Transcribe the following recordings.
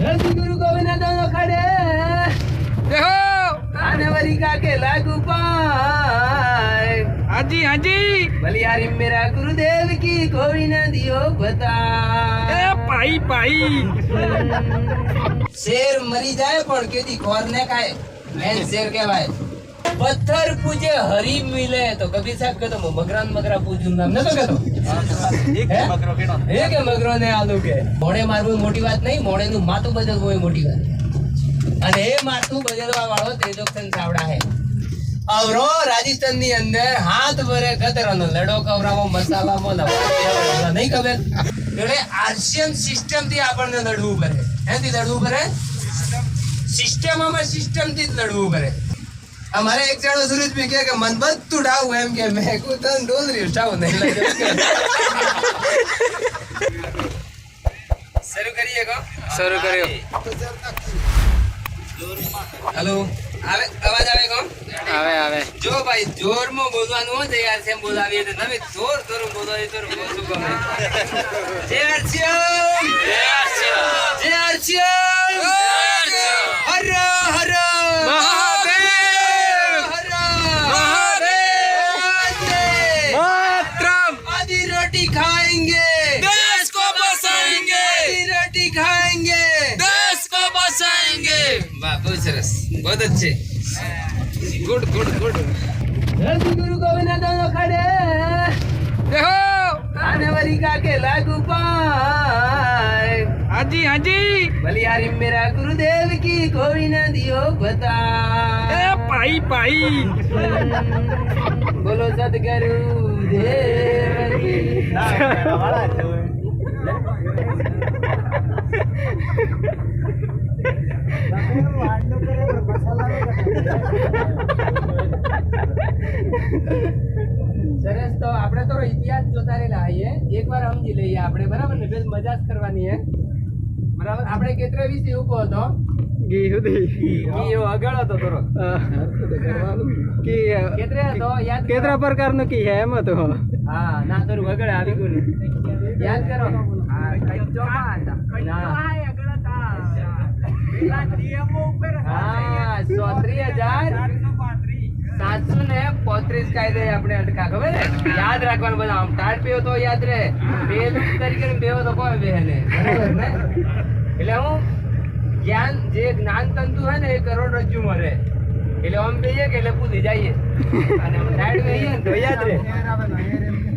गुरु गोविंद दोनों खड़े देखो आने वाली का के लागू पाए। हाँ जी बलियारी मेरा गुरुदेव की कोई न दियो बता। पाई शेर मरी जाए पण केदी खोर ने खाए मैं शेर कहवाय। पत्थर पूजे हरी मिले तो कभी साहब कहतो मगरा पूजू नाम न तो कहतो एक मगरो ने आलू के मोड़े मारવું મોટી વાત નહીં, મોડેનું માથું બદલવું એ મોટી વાત અને એ માથું બદલવા વાળો તેજોક્ષન ચાવડા હે। અવરો રાજસ્થાનની અંદર હાથ ભરે ગતરનો લડો કવરાવો મસાલામાં નવા નહીં ખબર એટલે આર્શિયન સિસ્ટમ થી આપણને લડવું પડે। એથી લડવું પડે સિસ્ટમ થી લડવું પડે। हमारे एक जनो सूरज भी कहे कि मन बद तू डाऊ एम के मैं को तन डोल रही उठाओ नहीं लगे। शुरू करिए को शुरू करियो। हेलो आवे आवाज आवे को आवे जो भाई जोर में बोलવાનું हो यार से बोलावीए तो તમે જોર જોર બોલો એ તો બોલશું ગમે। જય આરસીએમ જય આરસીએમ હર હર खाएंगे देश को बचाएंगे, रोटी खाएंगे देश को बचाएंगे। वाह बहुत सरस बहुत अच्छे गुड गुरु गोविंद दोनों खड़े देखो आने वाली का के लागू पाए। हाँ जी बलियारी मेरा गुरुदेव की कोई न दियो बता। पाई बोलो सदगुरु देव की। સરસ તો આપણે તો ઇતિહાસ જોતા રહેલા આઈએ એકવાર સમજી લઈએ આપણે બરાબર ને બેસ મજા જ કરવાની હે બરાબર। આપણે કેત્રે વિશે ઉભો હતો ગી સુધી ગી આગળ હતો થોડો કે કેત્રે હતો યાદ કેત્રા પ્રકારનો કી હે એમ હતો। હા ના થોડું આગળ આવી ગયું ને યાદ કરો। હા કઈચો માં ના આગળ હતા પેલા નિયમો ઉપર હા 34735 કાયદે આપણે અટકા ખબર હે યાદ રાખવાનું બધા આમ ટાટ પીઓ તો યાદ રહે બેલું તરીકે બેવો તો કોઈ બેહને બરાબર ને। એટલે હું જ્ઞાન જે જ્ઞાન તંતુ હે ને એ કરોડરજ્જુ માં રહે એટલે આમ બેહીએ કે એટલે ભૂલી જઈએ અને ટાઈટ બેહીએ ને તો યાદ રહે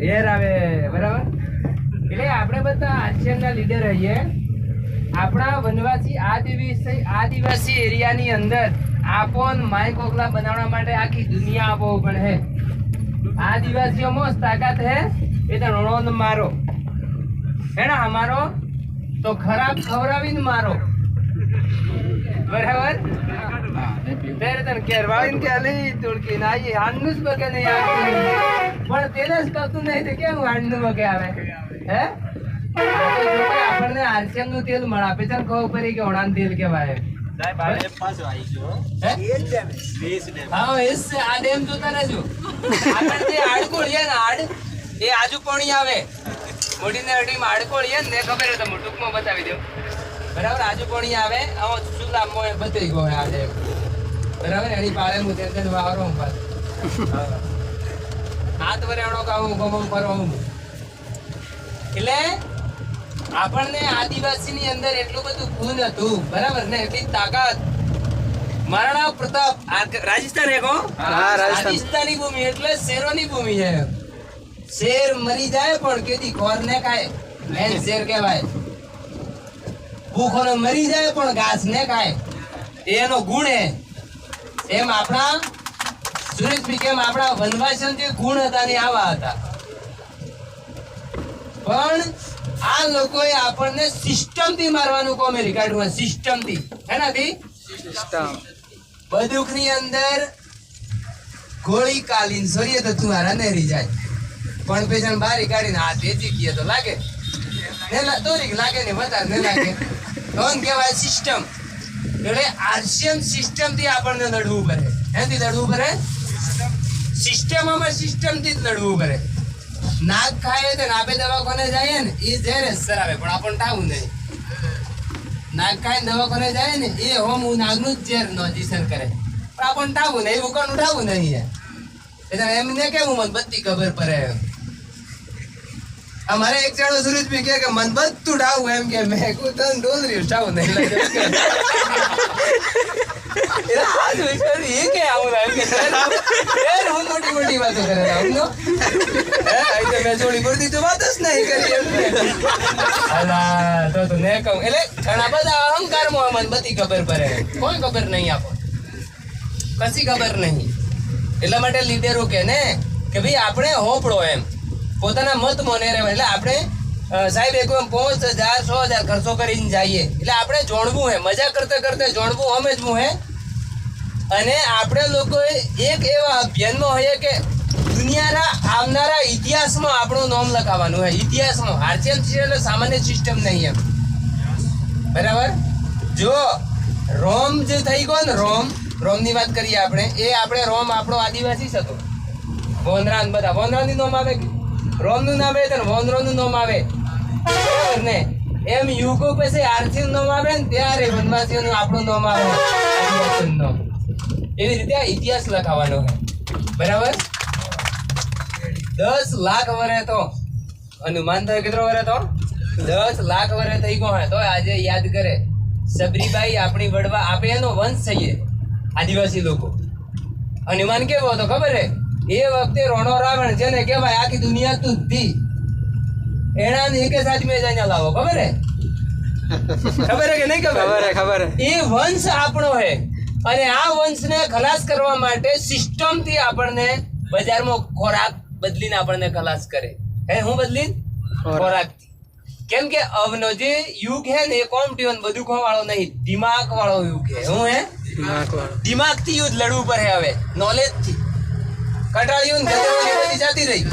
હેર આવે બરાબર। એટલે આપણે બધા આશ્રમના લીડર રહીએ। આપણા વનવાસી આદિવાસી એરિયાની અંદર આપોન માય કોકલા બનાવવા માટે આખી દુનિયા આપો પણ હે। આદિવાસીઓમાં તાકાત હે એ તો રણોન મારો હે ના हमारो तो खराब खवरावीन मारो बराबर। तेरे तन केरवाळीन के आली तुळकी नाही हांडूच बगे नाही आवती पण तेलच करતું નહીં તો કેમ હાંડનું બગે આવે હે। આપણને આરસીએમ નું તેલ મળે આપે છે ખબર પડી કે ઓણાન તેલ કહેવાય સાહેબ આ ડેમ પાછો આવી ગયો હે હા એસ આ ડેમ જોતા રહેજો। આપણે જે આડકોળ છે ને આડ એ આજુ પાણી આવે મોટી ને અડી આડકોળ છે ને ખબર હે તમને ટૂંકમાં બતાવી દઉં બરાબર। આજુ પાણી આવે આવો સુલામાં બતાવી ગયો આ ડેમ બરાબર। એની પાળે હું તેલ વાવરો હું પાછો હાથ વરેણો કાવું ગમમ ફરવા એટલે આપણને આદિવાસીની અંદર એટલું બધું ખૂન હતું બરાબર ને એટલી તાકાત। મહારાણા પ્રતાપ રાજસ્થાન હે કો હા રાજસ્થાની ભૂમિ એટલે શેરોની ભૂમિ છે। શેર મરી જાય પણ કેદી ખોર ને ખાય મેન શેર કહેવાય। ભૂખોને મરી જાય પણ ઘાસ ને ખાય એનો ગુણ હે। એમ આપણા સુરેશભાઈ કેમ આપણા વનવાસી જે ગુણ હતા ને આવા હતા પણ આ લોકોએ આપણને સિસ્ટમ થી મારવાનું કોમેડી કાઢવું સિસ્ટમ થી એનાથી સિસ્ટમ બંદૂક ની અંદર ગોળી કાલીન સોરીએ તો તું હારા નહી જાય પણ પેશન બારી કાઢીને હાથ વેચી ગયે તો લાગે ને દોરી લાગે ને વધારે ન લાગે કોણ કહેવાય સિસ્ટમ। એટલે આર્શિયન સિસ્ટમ થી આપણને લડવું પડે એનાથી લડવું પડે સિસ્ટમમાં સિસ્ટમ થી જ લડવું પડે। નાક ખાય તો નાપે દવાખાને જાય ને એ ઝેર સરાવે પણ આપણને ટાવું નહીં નાગ ખાઈને દવાખાને જાય ને એ હોમ હું નાગનું જ ઝેર નોંધીસર કરે પણ આપણને ઠાવું નહીં એવું કોણ ઉઠાવું નહીં એટલે એમને કેવું મને બધી ખબર પડે અમારે એક જણો સુરજ બી કે મન બધું ઠાવું એમ કે મેં કોઈ તને ડોલરી ઠાવું નહીં મોટી મોટી વાતો કરે મેં જોડી પડતી તો વાત જ નહીં કરી તો ને કહું એટલે ઘણા બધા અહંકારમાં મને બધી ખબર પડે કોઈ ખબર નહીં આપો કશી ખબર નહીં એટલા માટે લીડરો કે ને કે ભાઈ આપણે હોપડો એમ પોતાના મત મોને રહેવા એટલે આપણે સાહેબ એક 5,000 6,000 ખર્ચો કરીને જઈએ એટલે આપણે જોડવું હે મજા કરતા કરતા જોડવું સમજવું હે અને આપણે લોકો એક એવા અભિયાનમાં હોઈએ કે દુનિયાના આવનારા ઇતિહાસમાં આપણું નામ લખાવવાનું હોય ઇતિહાસમાં આરસીએમ એટલે સામાન્ય સિસ્ટમ નહીં એમ બરાબર જો રોમ જે થઈ ગયો ને રોમની વાત કરીએ આપણે એ આપણે રોમ આપણો આદિવાસી જ હતો વોનરાન બધા વોનરાનનું નામ આવે રોમનું નામ આવે તો વોનરોનું નામ આવે બરાબર ને એમ યુગો પછી આરસીએમ નામ આવે ને ત્યારે વનવાસીઓનું આપણું નામ આવે આદિવાસીનું નામ એવી રીતે આ ઇતિહાસ લખાવાનો છે બરાબર 10 લાખ વર્ષ તો અનુમાન થાય કેટલો વર્ષ તો 10 લાખ વર્ષ થઈ ગયો હે તો આજે યાદ કરે સબરીબાઈ આપણી વડવા આપે એનો વંશ છીએ આદિવાસી લોકો અનુમાન કેવો હતો ખબર હે એ વખતે રોણો રાવણ જેને કહેવાય આખી દુનિયા તું ધી એના એક સાથ મેં જઈને લાવો ખબર હે કે નહીં ખબર એ વંશ આપણો હે અને આ વંશને ખલાસ કરવા માટે સિસ્ટમ થી આપણને બજારમાં ખોરાક બદલીને આપણને ખલાસ કરે હે હું બદલીને ખોરાક કેમ કે અવનો જે યુગ હે ને એ કોમ્પિટિશન બધું વાળો નહીં દિમાગ વાળો યુગ હે હું હે દિમાગ થી યુદ્ધ લડવું પડે હવે નોલેજ થી કટાળીઓ બધી જાતી રહી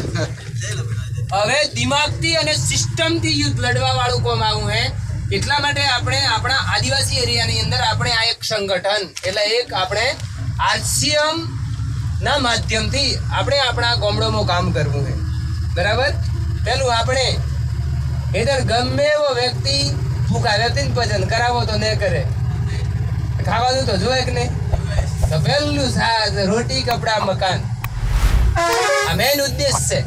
હવે દિમાગ થી અને સિસ્ટમ થી યુદ્ધ લડવા વાળું કોમ આવું હે એટલા માટે આપણે આપણા આદિવાસી એરિયાની અંદર આપણે આ એક સંગઠન એટલે એક આપણે આરસીએમ ના માધ્યમથી આપણે આપણા ગામડામાં કામ કરવું છે બરાબર પેલું આપણે ઇધર ગમે એવો વ્યક્તિ ભૂખા વ્યક્તિને પસંદ કરાવો તો ન કરે ખાવાનું તો જોઈએ કે નહીં તો પહેલું રોટી કપડા મકાન આ મેન ઉદ્દેશ છે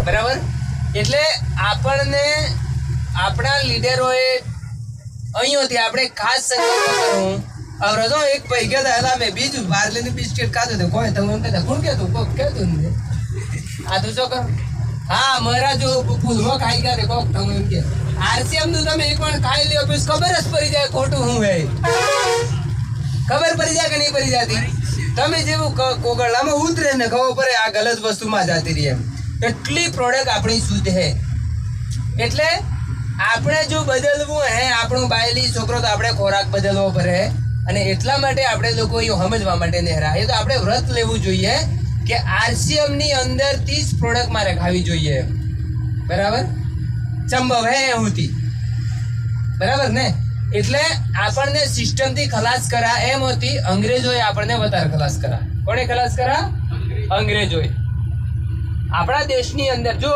બરાબર એટલે આપણને આપણા લીડરોએ અહીંયાથી આપણે ખાસ સંકલ્પ કરવું હવે જો એક ભાઈ કહેતા હતા મેં બીજું બહાર લઈને બિસ્કિટ ખાધું હતું કોઈ તમે કહેતા કોણ કહેતું કોક કહેતું ને આ તો શું કર હા મારા જો ફૂલમાં ખાઈ ગયા કોક તમે એમ કે આરસીએમ નું તમે એક વાર ખાઈ લ્યો પછી ખબર જ પડી જાય ખોટું હું હે ખબર પડી જાય કે નહીં પડી જતી તમે જેવું કોગળામાં ઉતરે ને ખબર પડે આ ગલત વસ્તુમાં જતી રહી એમ એટલી પ્રોડક્ટ આપણી શુદ્ધ હે એટલે આપણે જો બદલવું હે આપણું બાયલી છોકરો તો આપણે ખોરાક બદલવો પડે અને એટલા માટે આપણે લોકો એ સમજવા માટે નહેરા એ તો આપણે વ્રત લેવું જોઈએ કે આરસીએમ ની અંદર 30 પ્રોડક્ટ મારે ખાવી જોઈએ બરાબર સંભવ હે હુંથી બરાબર ને એટલે આપણને સિસ્ટમ થી ખલાસ કરા એમ હતી અંગ્રેજોએ આપણને વધારે ખલાસ કરા કોને ખલાસ કરા અંગ્રેજોએ આપણા દેશની અંદર જો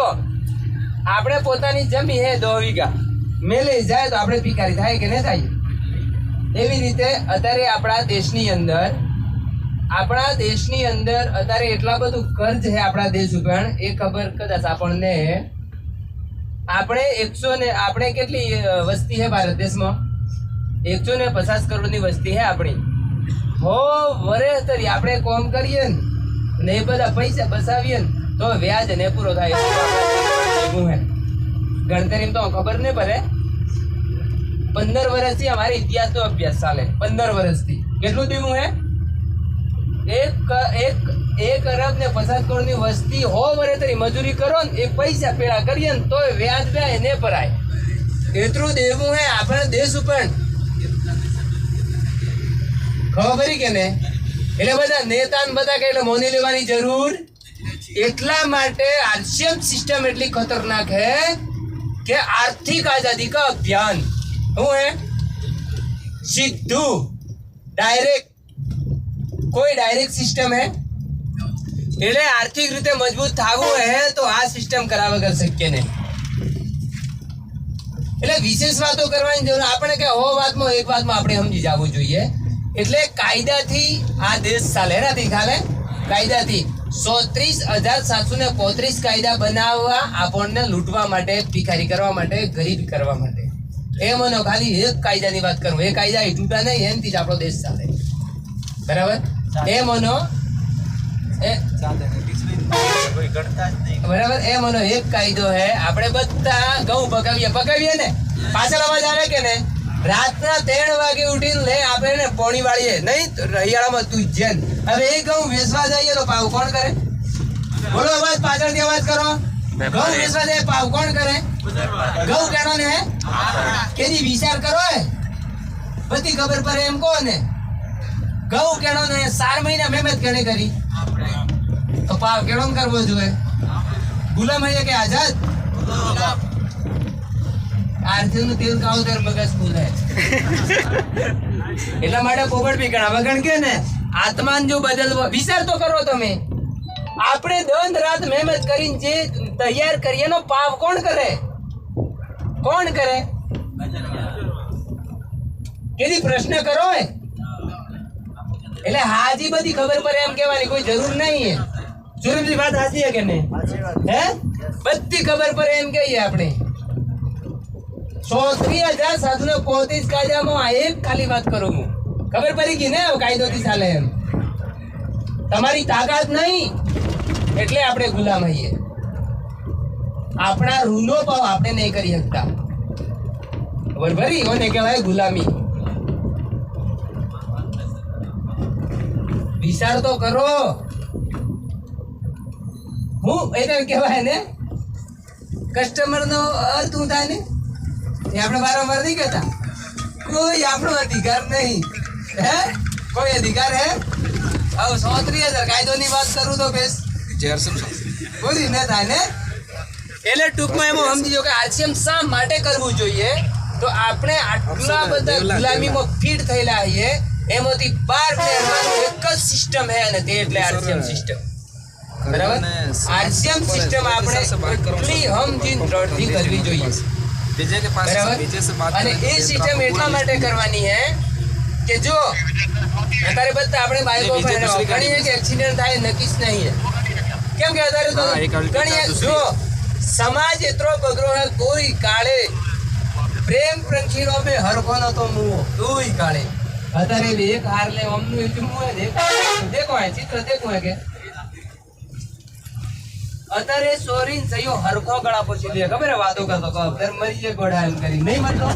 આપણે પોતાની જમી હે 2 વીઘા મેલે જાય તો આપણે ભિખારી થાય કે ન થાય એવી રીતે અત્યારે આપણા દેશની અંદર અત્યારે એટલા બધું કર્જ છે આપણા દેશ ઉપર એ ખબર કદાચ આપણને આપણે 100 ને આપણે કેટલી વસ્તી છે ભારત દેશમાં 150 કરોડની વસ્તી છે આપણી હો વર્ષ તરી આપણે કોમ કરીએ ને એ બધા પૈસા બસાવીએ ને તો વ્યાજ ને પૂરો થાય ગણતરી તો ખબર નહીં પડે 15 વર્ષથી અમારે ઇતિહાસનો અભ્યાસ ચાલે 15 વર્ષથી કેટલું દીવું હે 1 અરબ ને 50 કરોડની વસ્તી હો વરે તરી મજૂરી કરો ને એ પૈસા પેલા કરીએ ને તો વ્યાજ વ્યાજ ને ભરાય એટલું દેવું હે આપણા દેશ ઉપર ખબર પડી કે ને એટલે બધા નેતા બધા કે એટલે મોની લેવાની જરૂર એટલા માટે આરસીએમ સિસ્ટમ એટલી ખતરનાક હે કે આર્થિક આઝાદી કા અભિયાન હું હે સીધું ડાયરેક્ટ કોઈ ડાયરેક્ટ સિસ્ટમ હે એટલે આર્થિક રીતે મજબૂત થવું હે તો આ સિસ્ટમ કરા વગર શક્ય નહીં એટલે વિશેષ વાતો કરવાની જરૂર આપણે કે હો વાતમાં એક વાતમાં આપણે સમજી જવું જોઈએ. એટલે કાયદાથી આ દેશ ચાલે, એનાથી ચાલે કાયદાથી 130,735 કાયદા બનાવવા આપણને લૂંટવા માટે, ભિખારી કરવા માટે, ગરીબ કરવા માટે. એ મનો ખાલી એક કાયદાની વાત કરું, એ કાયદા તૂટા નહીં, એમથી જ આપણો દેશ ચાલે. બરાબર? એ મનો બરાબર, એ મનો એક કાયદો હે. આપણે બધા ઘઉં પકાવીએ ને, પાછળ અવાજ આવે કે ને, રાતના 3 વાગે ઉઠીને લે આપણે ને પોણી વાળીએ નહીં રહિયાળામાં તું જેન. હવે એ ઘઉં વેચવા જઈએ તો ભાવ કોણ કરે? બોલો અવાજ, પાછળથી અવાજ કરો. ઘઉં વેચવા જાય ભાવ કોણ કરે? ઘઉં કેનો ને કેની વિચાર કરો હે બધી ખબર પડે એમ કહો ને. ઘઉં કેનો ને 4 મહિના મહેનત કેને કરી તો ભાવ કેનો કરવો જોઈએ? ગુલામ હૈ કે આઝાદ? આરતી નું તેલ ખાવ ત્યારે મગજ ખુલે. એટલા માટે પોપટ બી ઘણા વગણ કે ને આત્માન જો બદલવો વિચાર તો કરો તમે. આપણે દંડ રાત મહેનત કરીને જે તૈયાર કરીએ એનો પાવ કોણ કરે? કોણ કરે? કેદી પ્રશ્ન કરો હે? એટલે હાજી બધી ખબર પડે એમ કહેવાની કોઈ જરૂર નહીં હે. સુરભજી વાત સાચી હે કે નહીં? હે બધી ખબર પડે એમ કહીએ આપણે. 130,735 કાયદામાં આ એક ખાલી વાત કરું હું. ખબર પડી ગઈ ને કાયદોથી ચાલે એમ. તમારી તાકાત નહીં એટલે આપણે ગુલામ હઈએ. આપણા રૂલો ભાવ આપણે નહીં કરી શકતા. બરાબર? ઓને કહેવાય ગુલામી. વિચાર તો કરો. હું એને કહેવાય ને કસ્ટમર નો અર્થ શું થાય ને એ આપણે વારંવાર નહીં કહેતા. કોઈ આપણો અધિકાર નહીં. હે કોઈ અધિકાર હે? હવે 130,000 કાયદોની વાત કરું તો બેસ કોઈ ન થાય ને. એટલે ટૂંકમાં એમાં સમજી કે આરસીએમ શા માટે કરવું જોઈએ? તો આપણે આટલા બધા ગુલામીમાં ફીટ થયેલા છીએ, એમાંથી બહાર નીકળવાનું એક જ સિસ્ટમ હે અને તે એટલે આરસીએમ સિસ્ટમ. બરાબર? આરસીએમ સિસ્ટમ આપણે એટલી હમજીન દ્રઢથી કરવી જોઈએ. બરાબર? અને એ સિસ્ટમ એટલા માટે કરવાની હે કે જો અત્યારે બધા આપણે બાઈકો પર ઘણી કે એક્સિડન્ટ થાય નક્કી જ નહીં. કેમ કે અત્યારે તો ઘણી જો સમાજ એટલો બગડો હે, કોઈ કાળે પ્રેમ પ્રંખીરો બે હરખો નતો મુઓ, કોઈ કાળે અત્યારે એક હાર લે અમનું એટલું મુએ દેખો હે ચિત્ર દેખો હે કે અત્યારે સોરીન સયો હરખો ગળા પછી લે ખબર હે વાતો કરતો ઘર મરી જે ગોડા એમ કરી નહીં મતલો.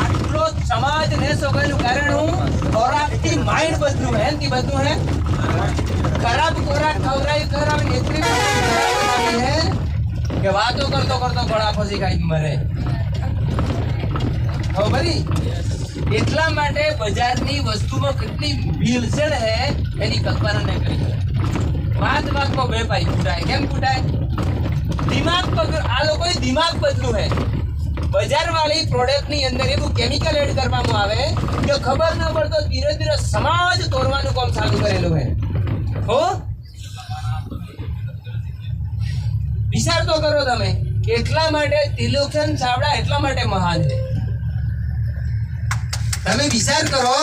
આટલો સમાજ ને સોગનું કારણ હું ખોરાકથી માઇન્ડ બદલું હે કે બધું હે ખરાબ ખોરાક ખવરાવી એટલી બનાવી હે કે વાતો કરતો ગળા પછી ખાઈ મરે. હો ભરી એટલા માટે બજારની વસ્તુમાં કેટલી ભીડછેડ હે એની કલ્પના ન કરી. વાતમાં વેપારી ફૂટાય. કેમ ફૂટાય? દિમાગ પકડ. આ લોકોએ દિમાગ બદલું હે. બજાર વાળી પ્રોડક્ટ ની અંદર એવું કેમિકલ એડ કરવામાં આવે કે ખબર ન પડતો ધીરે ધીરે સમાજ તોડવાનું કામ ચાલુ કરેલું હે. હો વિચાર તો કરો તમે. એટલા માટે ત્રિલોચન ચાવડા એટલા માટે મહાન છે. તમે વિચાર કરો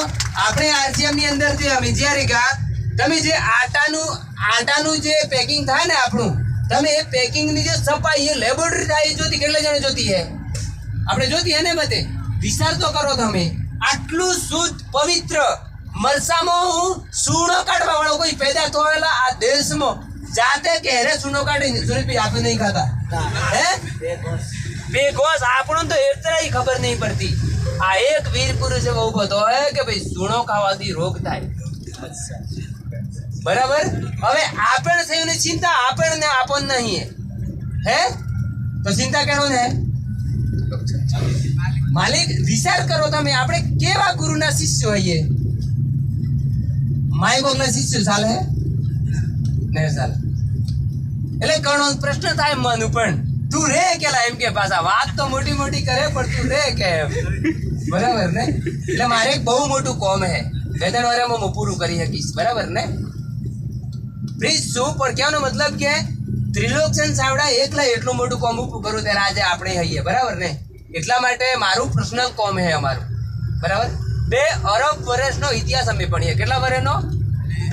આપણે આરસીએમ ની અંદર જે અમે જ્યારે ગયા તમે જે આટાનું જે પેકિંગ થાય ને આપણું, તમે એ પેકિંગ ની જે સફાઈ એ લેબોરેટરી થાય જોતી કેટલા જણ જોતી હે? આપણે જોતી હે ને બધે. વિચાર તો કરો તમે. આટલું શુદ્ધ પવિત્ર મરસામાં હું સૂણો કાઢવા વાળો કોઈ પેદા થયેલા આ દેશમાં જાતે કે હેરે સૂણો કાઢી સુરેશભાઈ આપણે નહીં ખાતા હે બેગોસ આપણો તો એટલા ખબર નહીં પડતી. આ એક વીર પુરુષ એવો ઉભો તો હે કે ભાઈ સૂણો ખાવાથી રોગ થાય. બરાબર? હવે આપણે થઈને ચિંતા આપણને આપણ નહીં હે તો ચિંતા કેનો ને માલિક. વિચાર કરો તમે આપણે કેવા ગુરુના શિષ્યો હોઈએ? માયગોગના શિષ્યો ચાલે ને ચાલે. એટલે ઘણો પ્રશ્ન થાય મન પણ તું રે કેલા એમ કે પાછા વાત તો મોટી મોટી કરે પણ તું રે કે બરાબર ને. એટલે મારે એક બહુ મોટું કોમ હે, 2-3 વર્ષમાં હું પૂરું કરી શકીશ. બરાબર ને? પ્લીઝ શું પણ કહેવાનો મતલબ કે ત્રિલોચન ચાવડા એકલા એટલું મોટું કોમ ઊભું કરું ત્યારે આજે આપણે હઈએ. બરાબર ને? એટલા માટે મારું પર્સનલ કોમ હે અમારું, બરાબર. 2 અરબ વર્ષનો ઇતિહાસ અમે ભણીએ. કેટલા વર્ષનો?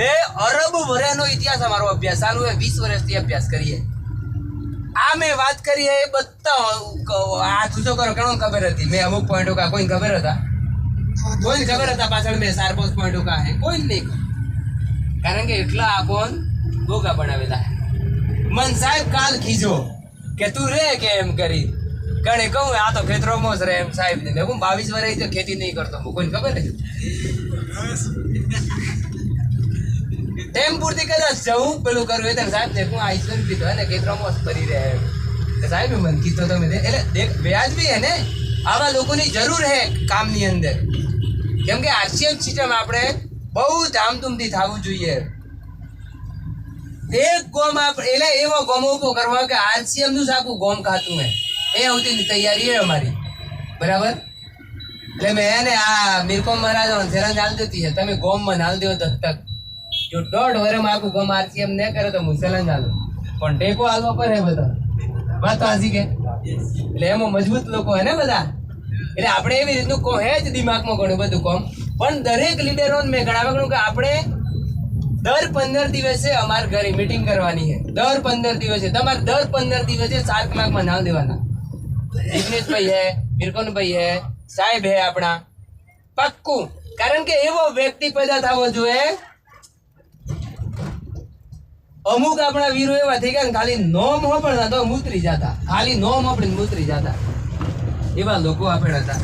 2 અરબ વર્ષનો ઇતિહાસ અમારો અભ્યાસ ચાલુ હે. 20 વર્ષથી અભ્યાસ કરીએ. આ મેં વાત કરી એ બધા આ તું કરો કેનો ખબર હતી? મેં અમુક પોઈન્ટો કા કોઈ ખબર હતા? કોઈ ખબર હતા પાછળ મેં 4-5 પોઈન્ટો કા હે કોઈ નહીં. કારણ કે એટલા આપોન ભોગા બનાવેલા. મન સાહેબ કાલ ખીજો કે તું રે કે એમ કરી કણે કહું આ તો ખેતરોમાં જ રહે એમ સાહેબ ને. હું 22 વર્ષ તો ખેતી નહીં કરતો. કોઈને ખબર નથી. એમ પૂરતી કદાચ જવું પેલું કરવું એટલે સાહેબ ને હું આઈસ્ક્રીમ પીધો ને ખેતરોમાં જ ફરી રહે એમ. સાહેબ મન કીધો તમે એટલે દેખ વ્યાજબી હે ને. આવા લોકોની જરૂર હે કામની અંદર. કેમ કે આરસીએમ સિસ્ટમ આપણે બહુ ધામધૂમથી થવું જોઈએ. એક ગોમ એટલે એવો ગોમો ઉભો કરવા કે આરસીએમ નું આખું ગોમ ખાતું હે એ આવતી તૈયારી હે અમારી, બરાબર. એટલે મેં એને આ મીરકોમ મહારાજ ચેલેન્જ હાલ દેતી છે, તમે ગોમમાં હાલ દો દત્તક. જો 1.5 વર્ષમાં આખું ગોમ આરસીએમ ન કરે તો હું ચેલેન્જ હાલું. પણ ટેકો હાલવો પડે બધા. વાત તો હાસી કે એટલે એમાં મજબૂત લોકો હે ને બધા. એટલે આપણે એવી રીતનું કહો હે જ દિમાગમાં ઘણું બધું કોમ. પણ દરેક લીડરોને મેં ગણાવ્યું કે આપણે દર 15 દિવસે અમારા ઘરે મીટિંગ કરવાની છે. દર 15 દિવસે તમારે દર 15 દિવસે 4 કલાકમાં નામ દેવાના. જિગ્નેશભાઈ હે, મીરકોનભાઈ હે, સાહેબ હે આપણા, પાક્કું. કારણ કે એવો વ્યક્તિ પેદા થવો જોઈએ. અમુક આપણા વીરો એવા થઈ ગયા ખાલી નોમ હોપડતા તો મૂતરી જતા, ખાલી નોમ હોપડીને મૂતરી જતા. એવા લોકો આપણે હતા.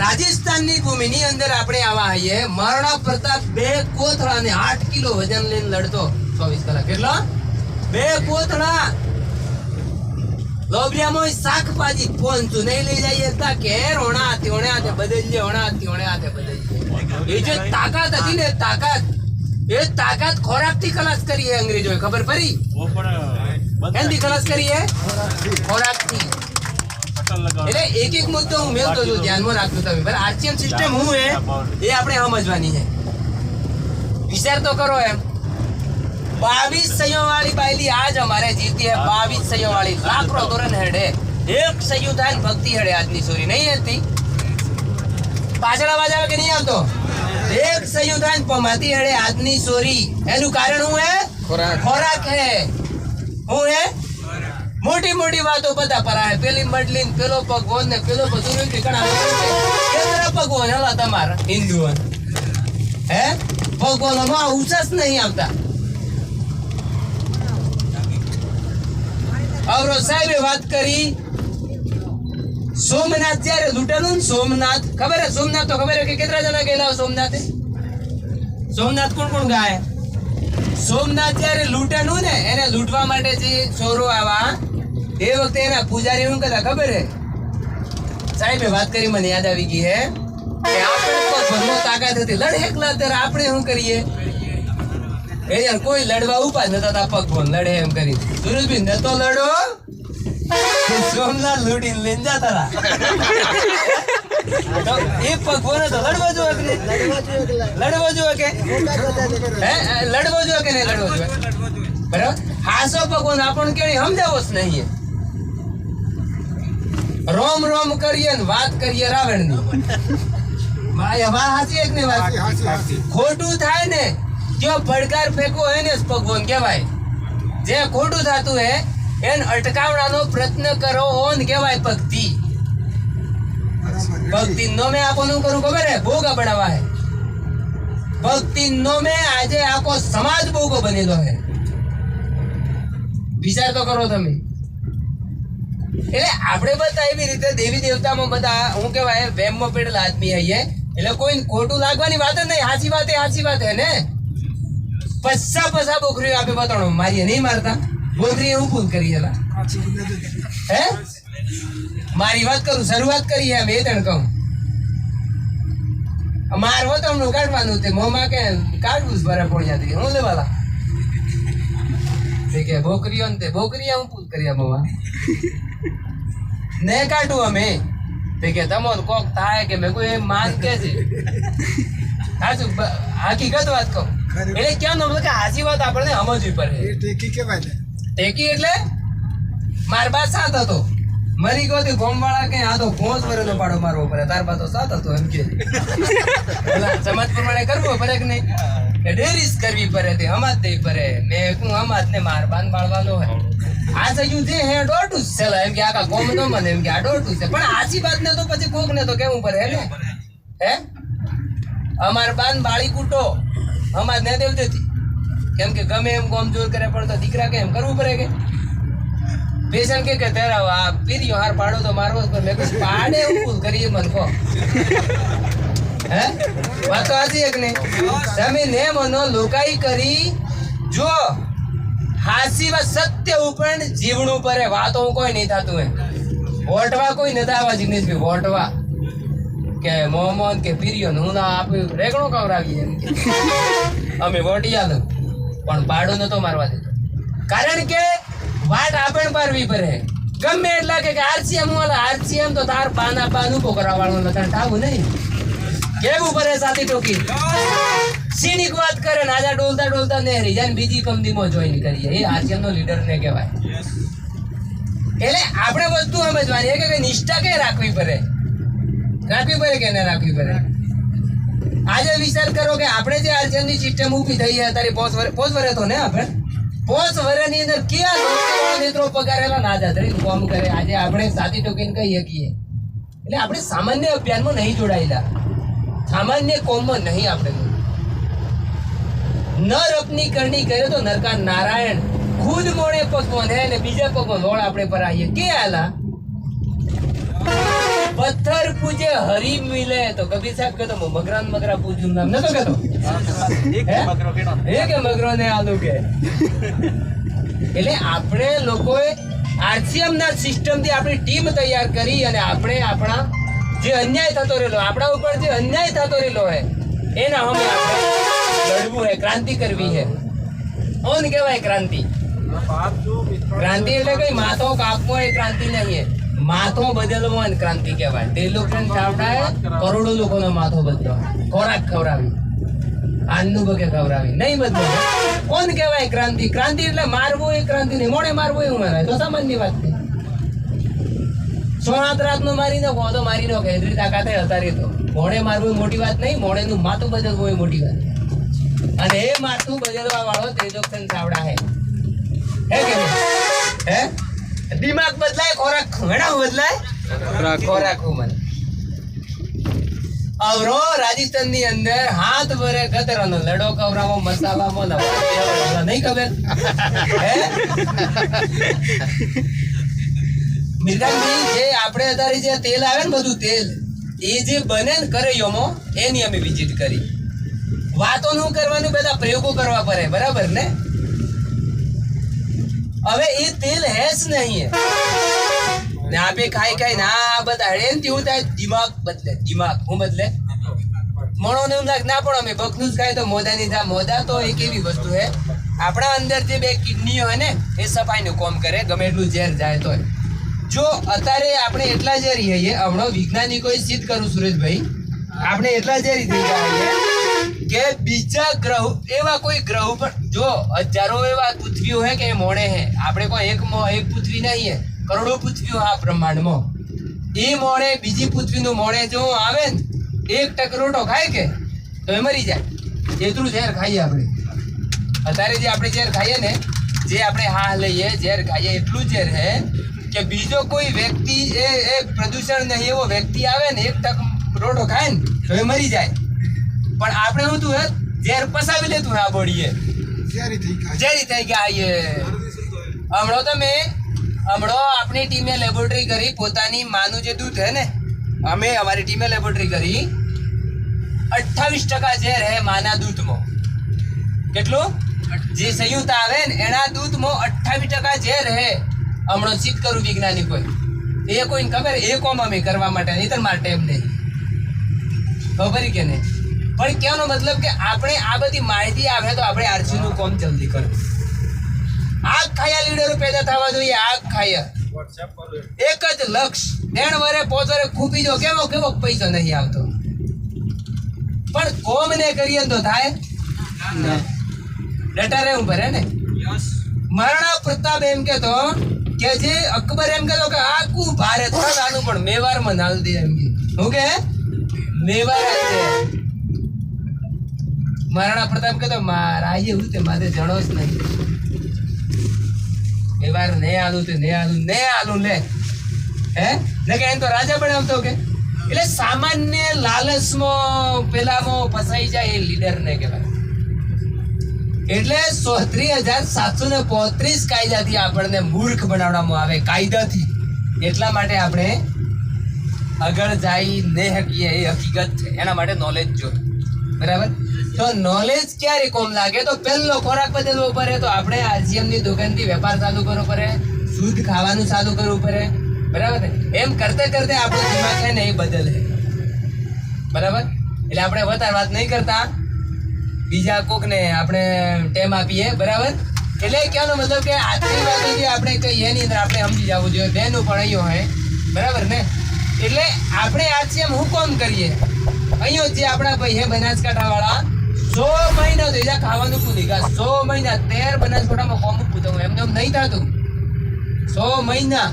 રાજસ્થાનની ભૂમિની અંદર આપણે આવા આવીએ. મહારાણા પ્રતાપ 2 કોથળા ને 8 કિલો વજન લઈને લડતો 24 કલાક. કેટલો? 2 કોથળા. લોબરિયામાં શાકભાજી પહોંચું નહીં લઈ જઈએ તા કે હોણા હાથે બદલીએ, હોણા હાથે બદલીએ. એ જે તાકાત હતી ને તાકાત, એ તાકાત ખોરાક થી ખલાસ કરી હે અંગ્રેજોએ. ખબર પડી? એનથી ખલાસ કરી હે ખોરાક થી. એટલે એક એક મુદ્દો હું મેળતો છું, ધ્યાનમાં રાખજો તમે. આરસીએમ સિસ્ટમ હું હે એ આપણે સમજવાની છે. વિચાર તો કરો એમ. 22 સૈયો વાળી બાયલી આજ હમારે જીતી है. 22 સૈયો વાળી લાખો તોરણ હેડે. એક સૈયું થાય ભક્તિ હેડે આજની સોરી નહીં હતી. પાછળ અવાજ આવે કે નહીં આવતો? એક સૈયું થાય પમાતી હેડે આજની સોરી. એનું કારણ શું હે? ખોરાક હે. હું હે? મોટી મોટી વાતો બધા પરાય. પેલી મડલીન પેલો ભગવાન ને પેલો બધું કેટલા ભગવાન હલા તમારા હિન્દુઓ હે? ભગવાનમાં ઉચસ નહીં આવતા. અવરો સાહેબે વાત કરી સોમનાથ જયારે લૂંટેલું. સોમનાથ ખબર હે? સોમનાથ તો ખબર હે કે કેટલા જણા ગયેલા સોમનાથે? સોમનાથ કોણ કોણ ગાય? સોમનાથ જયારે લૂંટેલું ને એને લૂંટવા માટે જે ચોરો આવા એ વખતે એના પૂજારી શું કહેતા ખબર હે? સાહેબે વાત કરી મને યાદ આવી ગઈ હે કે આપણે ભગવાનનો તાકાત હતી લડ એકલા. ત્યારે આપણે શું કરીએ? એ યાર કોઈ લડવા ઉભા નતા ભગવાન લડે એમ કરી. સુરેશભાઈ નતો લડો, સોમનાથ લૂંટીને લઈને જતા હતા. એ ભગવાન તો લડવો જોઈએ કે લડવો જોઈએ કે લડવો જોઈએ કે નહીં લડવો જોઈએ? બરાબર. હાસો ભગવાન આપણને કેવી સમજાવો જ નહીં. રોમ રોમ કરીએ ને વાત કરીએ રાવણની. ખોટું થાય ને જો પડકાર ફેંકવો હોય ને ભગવાન કહેવાય. જે ખોટું થતું હે એને અટકાવવાનો પ્રયત્ન કરો ને કહેવાય ભક્તિ. ભક્તિ નો મેં આપો નું કરું ખબર હે? ભોગા બનાવવા હે. ભક્તિ નો મેં આજે આખો સમાજ ભોગો બનેલો હે. વિચાર તો કરો તમે. એટલે આપણે બધા એવી રીતે દેવી દેવતામાં બધા હું કેવાય વેમમાં પડેલા આદમી આવીએ. એટલે કોઈ ખોટું લાગવાની વાત જ નહીં. સાચી વાત હે ને. પસા બોકરીઓ આપે બતાડો મારી નહીં મારતા. બોકરી હું પૂછ કરી હે મારી વાત કરું શરૂઆત કરી હે. બે ત્રણ કહું માર વતણનું કાઢવાનું તે મોમાં કે કાઢવું ભરે પોણિયાથી હું લેવાલા કે બોકરીઓ ને તે બોકરીયા હું પૂછ કરી મોમાં ને કાઢું અમે તે કે તમોન કોક થાય કે મેં કોઈ માન કે છે. સાચું હકીકત વાત કહું. એટલે ક્યાં નમ કે હાચી વાત આપણને સમજવી પડે. ટેકી કેવાય? ટેકી એટલે માર બાદ સાથ હતો મરી ગયો ગોમ વાળા કે આ તો 5 વર્ષનો પાડો મારવો પડે, તાર પાસે 7 હતો એમ કે સમાજ પ્રમાણે કરવો પડે કે નહીં, કે ડેરીસ કરવી પડે, તે હમાજ દેવી પડે, મેં હું હમાજ ને માર બાંધ બાળવાનો હોય આ સયું જે હે દોઢું જ છે એમ કે આખા ગોમ નો મને એમ કે આ દોઢું છે, પણ આછી વાત ને તો પછી કોક ને તો કેવું પડે હે ને, હે અમાર બાંધ બાળી કૂટો હમાજ ને દેવ દેતી, કેમ કે ગમે એમ ગોમ જોર કરે પણ તો દીકરા કે એમ કરવું પડે કે પેશન કે તેરા આ પીરિયો હાર પાડો તો મારવો જ પડે, મેં પાડે એવું કરીએ મન કો હે વાત તો આજી એક ને તમે ને મનો લોકાઈ કરી જો હાસી વાત સત્ય ઉપર જીવણું પડે, વાતો કોઈ નહીં થતું હે, વોટવા કોઈ નથી આવા જીગ્નેશભાઈ, વોટવા કે મોહમ્મદ કે પીરિયો હું ના આપ્યું રેગણો કવરાવીએ એમ કે અમે વોટિયા દઉં પણ પાડો નતો મારવા દેતો, કારણ કે વાટ આપણે પારવી પડે, ગમે એટલા કે આરસીએમ વાળા આરસીએમ તો તાર પાના પાન ઉભો કરવા વાળો લખણ ઠાવું નહીં, કેવું પડે સાથી ટોકી સીનિક વાત કરે ને આજા ડોલતા ડોલતા નેહરી જાય બીજી કંપનીમાં જોઈન કરીએ, એ આરસીએમ નો લીડર ને કહેવાય, એટલે આપણે વસ્તુ સમજવાની કે નિષ્ઠા કે રાખવી પડે કે ના રાખવી પડે, આજે વિચાર કરો કે આપણે જે આરસીએમ ની સિસ્ટમ ઊભી થઈ અત્યારે 5 વર્ષ તો ને આપણે 5 વર્ષની અંદર ક્યાં મિત્રો પગારેલા ના જાતરી કામ કરે, આજે આપણે સાથી ટોકીને કહીએ કીએ, એટલે આપણે સામાન્ય અભિયાનમાં નહીં જોડાયેલા, સામાન્ય કોમમાં નહીં, આપણે નર અપની કરણી કરે તો નરકા નારાયણ ખુદ મોડે પગમાં હે ને બીજા પગમાં લોળ આપણે પર આવીએ કે આલા પથ્થર પૂજે હરી મિલે, તો કબીર સાહેબ કહેતો મગરા પૂજું નામ નતો કહેતો એક મગરો ને આલુ કે, એટલે આપણે લોકોએ આરસીએમ ના સિસ્ટમ થી આપણી ટીમ તૈયાર કરી અને આપણે આપણા જે અન્યાય થતો રહેલો, આપણા ઉપર જે અન્યાય થતો રહેલો હે એના અમે આપણે લડવું હે, ક્રાંતિ કરવી હે, ઓન કહેવાય ક્રાંતિ, ક્રાંતિ એટલે કઈ માથો કાપવો એ ક્રાંતિ નહીં હે, માથો બદલવો ને ક્રાંતિ કહેવાય, ડેલોક્રેન ચાવડાએ કરોડો લોકોનો માથો બદલો, ખોરાક ખવડાવી આનનું બગે ખવડાવી નહીં બદલો, કોણ કહેવાય ક્રાંતિ, ક્રાંતિ એટલે મારવું એ ક્રાંતિ નહીં, મોડે મારવું એવું મારે તો સામાન્ય વાત છે, 6 રાત નો મારી નાખો તો મારી નાખો એટલી તાકાતે અતારી તો મોડે મારવું મોટી વાત નહીં, મોડે નું માથું બદલવું એ મોટી વાત, અને એ માથું બદલવા વાળો તેજોક્ષણ ચાવડા હે કે હે દિમાગ બદલાય, ખોરાક ઘણા બદલાય, ખોરાક મને અવરો રાજસ્થાન ની અંદર હાથ ભરે ગતરાનો લડો કવરાવો મસાલામાં નહીં ખબર હે મિર્ગાજી, જે આપણે અત્યારે જે તેલ આવે ને બધું તેલ એ જે બને ને કરૈયોમાં એની અમે વિઝિટ કરી, વાતો નું કરવાનું બધા પ્રયોગો કરવા પડે, બરાબર ને, હવે એ તેલ હેસ નહીં ને આપે ખાઈ ના બધા એમ કેવું થાય દિમાગ બદલે, દિમાગ હું બદલે મણો ને એવું ના પણ અમે બકનું જ ખાય તો મોદાની જા, મોદા તો એક એવી વસ્તુ હે આપણા અંદર જે 2 કિડની હોય ને એ સફાઈનું કામ કરે, ગમે એટલું ઝેર જાય તો, જો અત્યારે આપણે એટલા ઝેરી હઈએ, હમણાં વૈજ્ઞાનિકોએ સિદ્ધ કરું સુરેશભાઈ, આપણે એટલા ઝેરી થઈ ગયા કે બીજા ગ્રહ એવા કોઈ ગ્રહ પર જો હજારો એવા પૃથ્વીઓ હે કે એ મોડે હે, આપણે કોઈ એક પૃથ્વી નહીં હે, કરોડો પૃથ્વીઓ આ બ્રહ્માંડમાં, એ મોડે બીજી પૃથ્વીનું મોડે જો આવે ને 1 ટક રોટો ખાય કે તો એ મરી જાય, એટલું ઝેર ખાઈએ આપણે અત્યારે, જે આપણે ઝેર ખાઈએ ને, જે આપણે હા લઈએ ઝેર ખાઈએ એટલું ઝેર હે કે બીજો કોઈ વ્યક્તિ એ પ્રદૂષણ નહીં એવો વ્યક્તિ આવે ને 1 ટક રોટો ખાય ને તો એ મરી જાય, પણ આપણે શું તું હે ઝેર પસાવી લેતું આ બોડીએ ઝેરી થઈ ગયા, હમણાં આપણી ટીમે લેબોરેટરી કરી, પોતાની માનું જે દૂધ હે ને, અમે અમારી ટીમે લેબોરેટરી કરી 28% ઝેર હે માના દૂધમાં, કેટલું જે સંયુક્ત આવે ને એના દૂધમાં 28% ઝેર હે, હમણાં સિદ્ધ કરું વૈજ્ઞાનિકો, એ કોઈને ખબર એ કોમ અમે કરવા માટે નહીં તો મારે ટેમ નહીં ખબર કે નહીં, પણ કહેવાનો મતલબ કે આપણે આ બધી માહિતી આવે તો આપણે આરસી નું કામ જલ્દી કરવું, આગ ખાયા લીડરો પેદા થવા જોઈએ, આગ ખાયા એક જ લક્ષ 3 વર્ષે 5 વર્ષે ખૂબી જો કેવો પૈસો નહીં આવતો, પણ કોમ ને કરીએ તો થાય ડટા રહેવું ભરે ને, મરણા પ્રતાપ એમ કે તો કે જે અકબર એમ કહેતો કે આખું ભારત નાનું પણ મેવારમાં નાલ દે એમ કે હું કે મેવાર જ છે. મહારાણા પ્રતાપ કહેતો મારા એવું તે મારે જણો જ નહીં મેવાર ને આલું તે ને આલું લે હે ને કે એમ તો રાજા પણ આવતો કે એટલે સામાન્ય લાલચમાં પેલામાં ફસાઈ જાય એ લીડર ને કહેવાય. એટલે 33,735 કાયદાથી આપણને મૂર્ખ બનાવવામાં આવે કાયદાથી. એટલા માટે આપણે આગળ જઈ ન શકીએ એ હકીકત છે. એના માટે નોલેજ જોઈએ બરાબર. તો નોલેજ ક્યારે કોમ લાગે તો પહેલો ખોરાક બદલવો પડે તો આપણે આરસીએમ ની દુકાનથી વેપાર ચાલુ કરવો પડે, શુદ્ધ ખાવાનું ચાલુ કરવું પડે બરાબર ને. એમ કરતે કરતે આપણું દિમાગ છે ને એ બદલે બરાબર. એટલે આપણે વધારે વાત નહીં કરતા, બીજા કોક ને આપણે ટેમ આપીએ બરાબર. એટલે કહેવાનો મતલબ કે આજની વાત જે આપણે કહીએ એની અંદર આપણે સમજી જવું જોઈએ બેનું પણ અહીંયા હોય બરાબર ને. એટલે આપણે આરસીએમ હું કોમ કરીએ અહીંયા જે આપણા ભાઈ હે બનાસકાંઠા વાળા 100 મહિના તો એના ખાવાનું પૂરી ગયા 100 મહિના 13 બનાસકાંઠામાં કોમ પૂછવું એમને એમ નહીં થતું 100 મહિના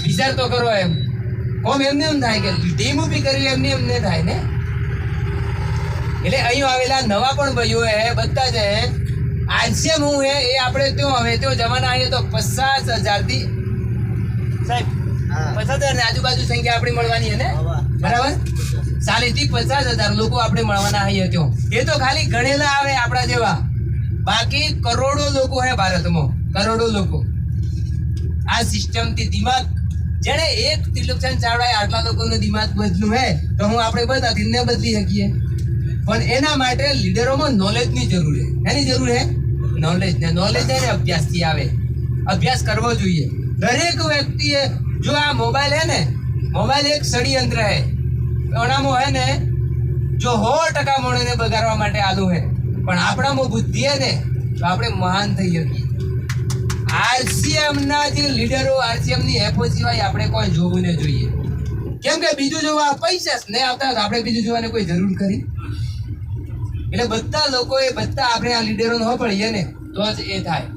વિચાર તો કરો એમ કોમ એમને એમ થાય કે ટીમ ઉભી કરી એમને એમ નહીં થાય ને. એટલે અહીં આવેલા નવા પણ ભાઈઓ હે બધા છે આરસીએમ હું હે એ આપણે ત્યાં હવે ત્યાં જવાના આવીએ તો 50,000 થી સાહેબ 50,000 ની આજુબાજુ સંખ્યા આપણી મળવાની હે ને બરાબર. 40 થી 50,000 લોકો આપણે મળવાના આવીએ ત્યાં. એ તો ખાલી ગણેલા આવે આપણા જેવા, બાકી કરોડો લોકો હે ભારતમાં, કરોડો લોકો. આ સિસ્ટમ થી દિમાગ જેને એક ત્રિલોકચંદ ચાવડાએ આટલા લોકોનું દિમાગ બદલું હે તો હું આપણે બધા દિલને બદલી શકીએ. પણ એના માટે લીડરોમાં નોલેજની જરૂર છે. એની જરૂર છે નોલેજ ને. નોલેજ એને અભ્યાસથી આવે, અભ્યાસ કરવો જોઈએ દરેક વ્યક્તિએ. જો આ મોબાઈલ હે ને, મોબાઈલ એક ષડયંત્ર હે. ઓનામાં હે ને જો 100% મોણને બગાડવા માટે આલું હે, પણ આપણામાં બુદ્ધિ હે ને તો આપણે મહાન થઈ શકીએ. આરસીએમ ના જે લીડરો, આરસીએમ ની એફઓ સિવાય આપણે કોઈ જોવું ન જોઈએ. કેમ કે બીજું જોવા પૈસા જ નહીં આવતા, આપણે બીજું જોવાની કોઈ જરૂર કરી. એટલે બધા લોકો એ બધા આપણે આ લીડરો ન પડીએ ને તો જ એ થાય.